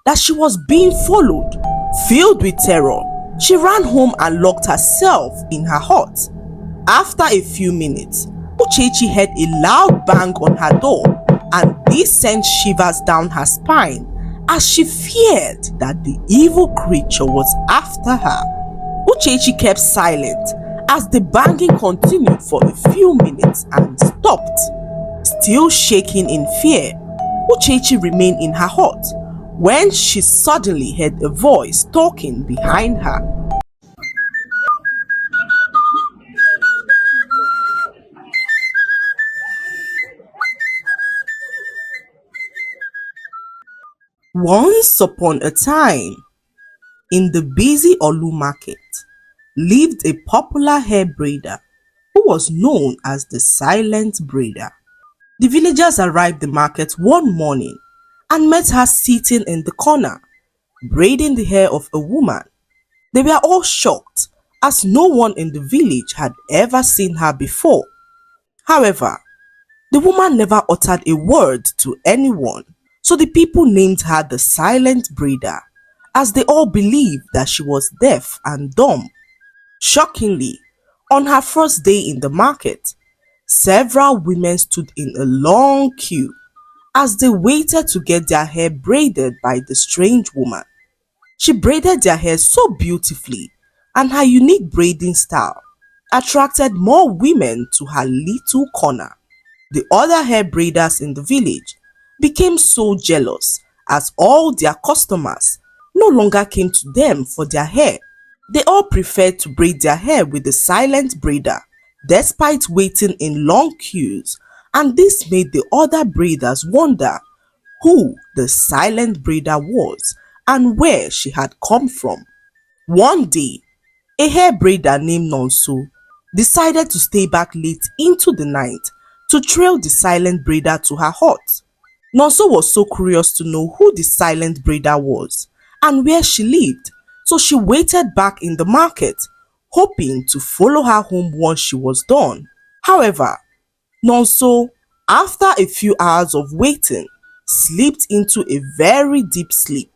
that she was being followed. Filled with terror, she ran home and locked herself in her hut. After a few minutes, Uchechi heard a loud bang on her door, and this sent shivers down her spine as she feared that the evil creature was after her. Uchechi kept silent as the banging continued for a few minutes and stopped. Still shaking in fear, Uchechi remained in her hut when she suddenly heard a voice talking behind her. Once upon a time, in the busy Olu market, lived a popular hair braider who was known as the Silent Braider. The villagers arrived the market one morning and met her sitting in the corner, braiding the hair of a woman. They were all shocked as no one in the village had ever seen her before. However, the woman never uttered a word to anyone, so the people named her the Silent Braider, as they all believed that she was deaf and dumb. Shockingly, on her first day in the market, several women stood in a long queue as they waited to get their hair braided by the strange woman. She braided their hair so beautifully, and her unique braiding style attracted more women to her little corner. The other hair braiders in the village became so jealous as all their customers no longer came to them for their hair. They all preferred to braid their hair with the Silent Braider despite waiting in long queues, and this made the other braiders wonder who the Silent Braider was and where she had come from. One day, a hair braider named Nonso decided to stay back late into the night to trail the Silent Braider to her hut. Nonso was so curious to know who the Silent Braider was and where she lived, so she waited back in the market, hoping to follow her home once she was done. However, Nonso, after a few hours of waiting, slipped into a very deep sleep.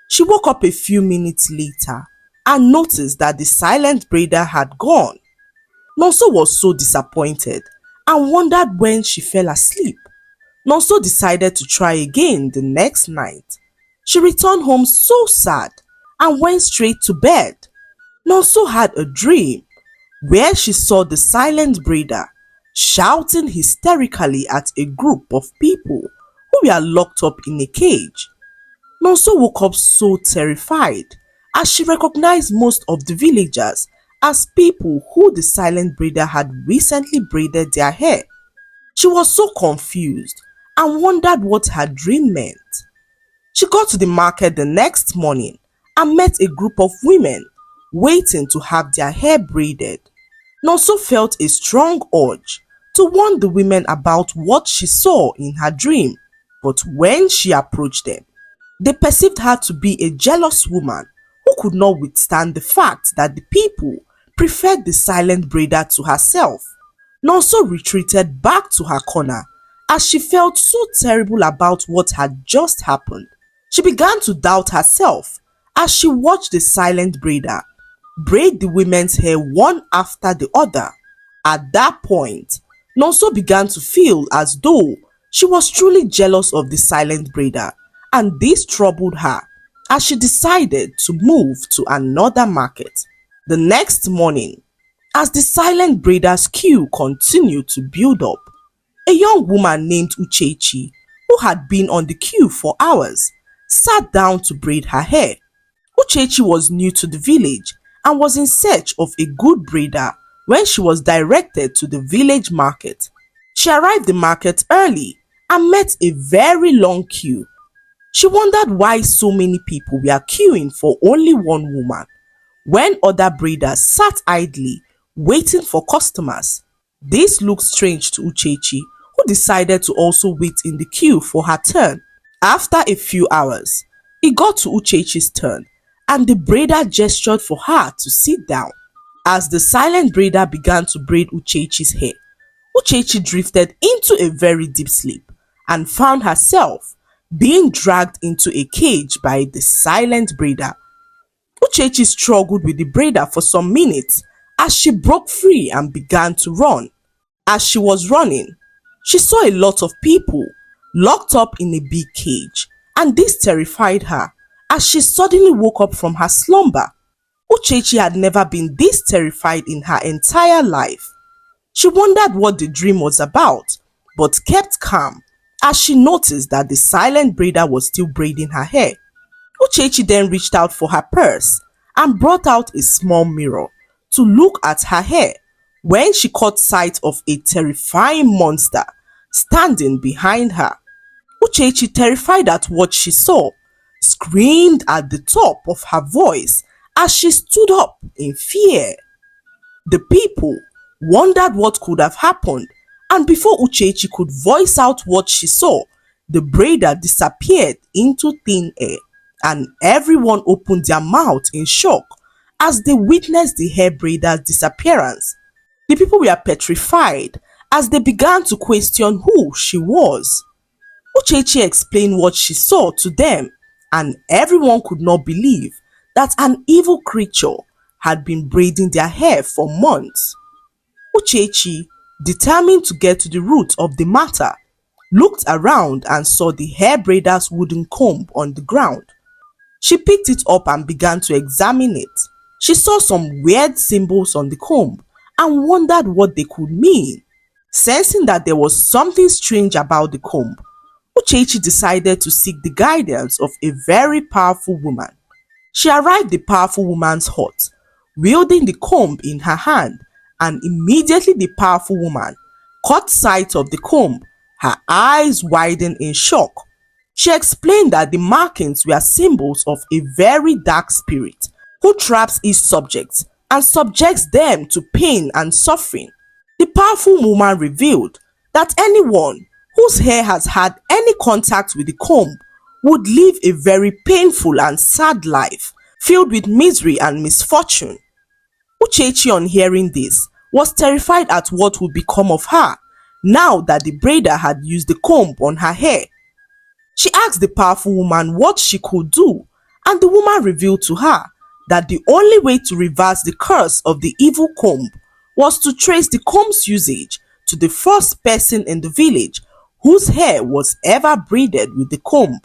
She woke up a few minutes later and noticed that the Silent Braider had gone. Nonso was so disappointed and wondered when she fell asleep. Nonso decided to try again the next night. She returned home so sad and went straight to bed. Nonso had a dream where she saw the Silent Braider shouting hysterically at a group of people who were locked up in a cage. Nonso woke up so terrified as she recognized most of the villagers as people who the Silent Braider had recently braided their hair. She was so confused and wondered what her dream meant. She got to the market the next morning and met a group of women waiting to have their hair braided. Nonso felt a strong urge to warn the women about what she saw in her dream, but when she approached them, they perceived her to be a jealous woman who could not withstand the fact that the people preferred the Silent Braider to herself. Nonso retreated back to her corner as she felt so terrible about what had just happened. She began to doubt herself as she watched the Silent Braider braid the women's hair one after the other. At that point, Nonso began to feel as though she was truly jealous of the Silent Braider, and this troubled her as she decided to move to another market. The next morning, as the Silent Braider's queue continued to build up, a young woman named Uchechi, who had been on the queue for hours, sat down to braid her hair. Uchechi was new to the village and was in search of a good braider when she was directed to the village market. She arrived the market early and met a very long queue. She wondered why so many people were queuing for only one woman, when other braiders sat idly waiting for customers. This looked strange to Uchechi, who decided to also wait in the queue for her turn. After a few hours, it got to Uchechi's turn, and the braider gestured for her to sit down. As the Silent Braider began to braid Uchechi's hair, Uchechi drifted into a very deep sleep and found herself being dragged into a cage by the silent braider. Uchechi struggled with the braider for some minutes as she broke free and began to run. As she was running, she saw a lot of people locked up in a big cage, and this terrified her as she suddenly woke up from her slumber. Uchechi had never been this terrified in her entire life. She wondered what the dream was about, but kept calm as she noticed that the silent braider was still braiding her hair. Uchechi then reached out for her purse and brought out a small mirror to look at her hair when she caught sight of a terrifying monster standing behind her. Uchechi, terrified at what she saw, screamed at the top of her voice as she stood up in fear. The people wondered what could have happened, and before Uchechi could voice out what she saw, the braider disappeared into thin air, and everyone opened their mouth in shock as they witnessed the hair braider's disappearance. The people were petrified as they began to question who she was. Uchechi explained what she saw to them, and everyone could not believe that an evil creature had been braiding their hair for months. Uchechi, determined to get to the root of the matter, looked around and saw the hair braider's wooden comb on the ground. She picked it up and began to examine it. She saw some weird symbols on the comb and wondered what they could mean. Sensing that there was something strange about the comb, Uchechi decided to seek the guidance of a very powerful woman. She arrived at the powerful woman's hut, wielding the comb in her hand, and immediately the powerful woman caught sight of the comb. Her eyes widened in shock. She explained that the markings were symbols of a very dark spirit who traps its subjects and subjects them to pain and suffering. The powerful woman revealed that anyone whose hair has had any contact with the comb would live a very painful and sad life filled with misery and misfortune. Uchechi, on hearing this, was terrified at what would become of her now that the braider had used the comb on her hair. She asked the powerful woman what she could do, and the woman revealed to her that the only way to reverse the curse of the evil comb was to trace the comb's usage to the first person in the village whose hair was ever braided with the comb.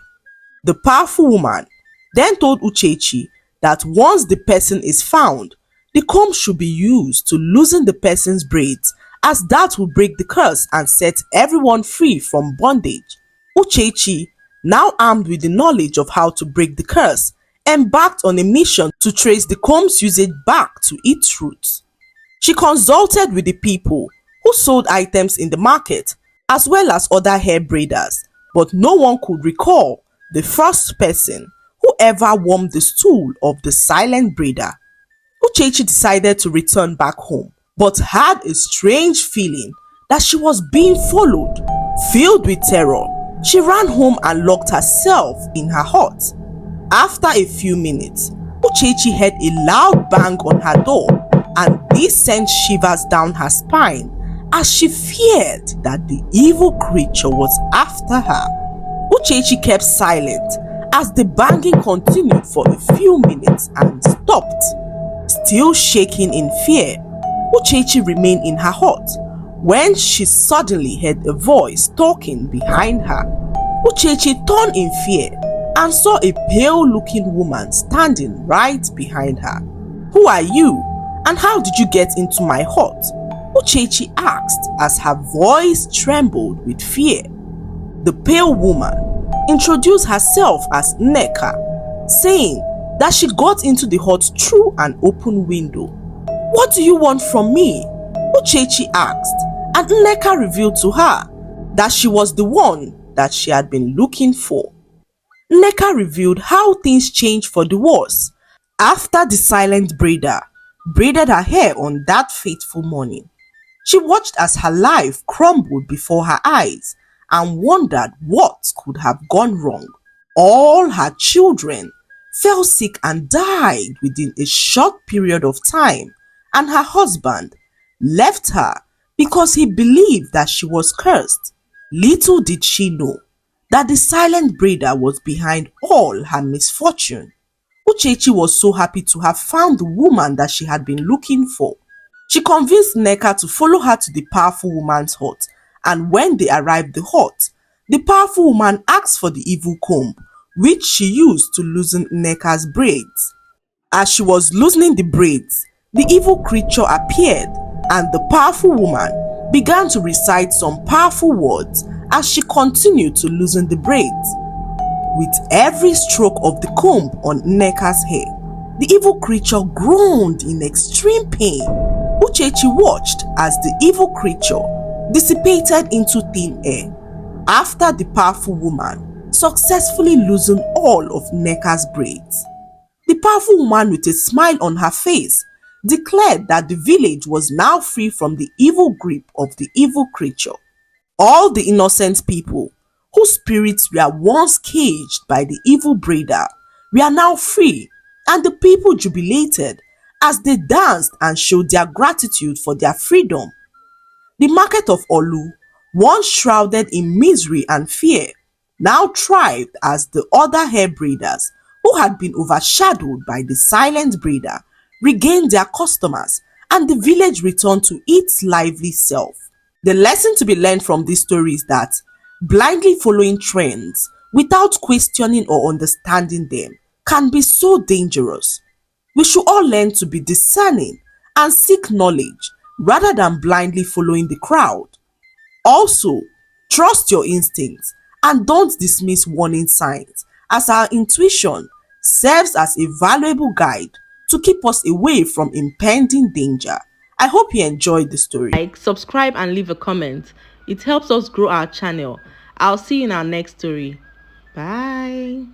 The powerful woman then told Uchechi that once the person is found, the comb should be used to loosen the person's braids, as that will break the curse and set everyone free from bondage. Uchechi, now armed with the knowledge of how to break the curse, embarked on a mission to trace the comb's usage back to its roots. She consulted with the people who sold items in the market, as well as other hair braiders, but no one could recall the first person who ever warmed the stool of the silent braider. Uchechi decided to return back home, but had a strange feeling that she was being followed. Filled with terror, she ran home and locked herself in her hut. After a few minutes, Uchechi heard a loud bang on her door, and this sent shivers down her spine as she feared that the evil creature was after her. Uchechi kept silent as the banging continued for a few minutes and stopped. Still shaking in fear, Uchechi remained in her hut when she suddenly heard a voice talking behind her. Uchechi turned in fear and saw a pale-looking woman standing right behind her. "Who are you, and how did you get into my hut?" Uchechi asked as her voice trembled with fear. The pale woman introduced herself as Neca, saying that she got into the hut through an open window. "What do you want from me?" Uchechi asked, and Neca revealed to her that she was the one that she had been looking for. Neca revealed how things changed for the worse after the silent braider braided her hair on that fateful morning. She watched as her life crumbled before her eyes and wondered what could have gone wrong. All her children fell sick and died within a short period of time, and her husband left her because he believed that she was cursed. Little did she know that the silent braider was behind all her misfortune. Uchechi was so happy to have found the woman that she had been looking for. She convinced Neca to follow her to the powerful woman's hut, and when they arrived the hut, the powerful woman asked for the evil comb, which she used to loosen Neca's braids. As she was loosening the braids, the evil creature appeared, and the powerful woman began to recite some powerful words as she continued to loosen the braids. With every stroke of the comb on Neca's hair, the evil creature groaned in extreme pain. Uchechi watched as the evil creature dissipated into thin air after the powerful woman successfully loosened all of Neca's braids. The powerful woman, with a smile on her face, declared that the village was now free from the evil grip of the evil creature. All the innocent people whose spirits were once caged by the evil braider were now free, and the people jubilated as they danced and showed their gratitude for their freedom. The market of Olu, once shrouded in misery and fear, now thrived as the other hair braiders who had been overshadowed by the silent braider regained their customers, and the village returned to its lively self. The lesson to be learned from this story is that blindly following trends without questioning or understanding them can be so dangerous. We should all learn to be discerning and seek knowledge rather than blindly following the crowd. Also, trust your instincts and don't dismiss warning signs, as our intuition serves as a valuable guide to keep us away from impending danger. I hope you enjoyed the story. Like, subscribe, and leave a comment. It helps us grow our channel. I'll see you in our next story. Bye.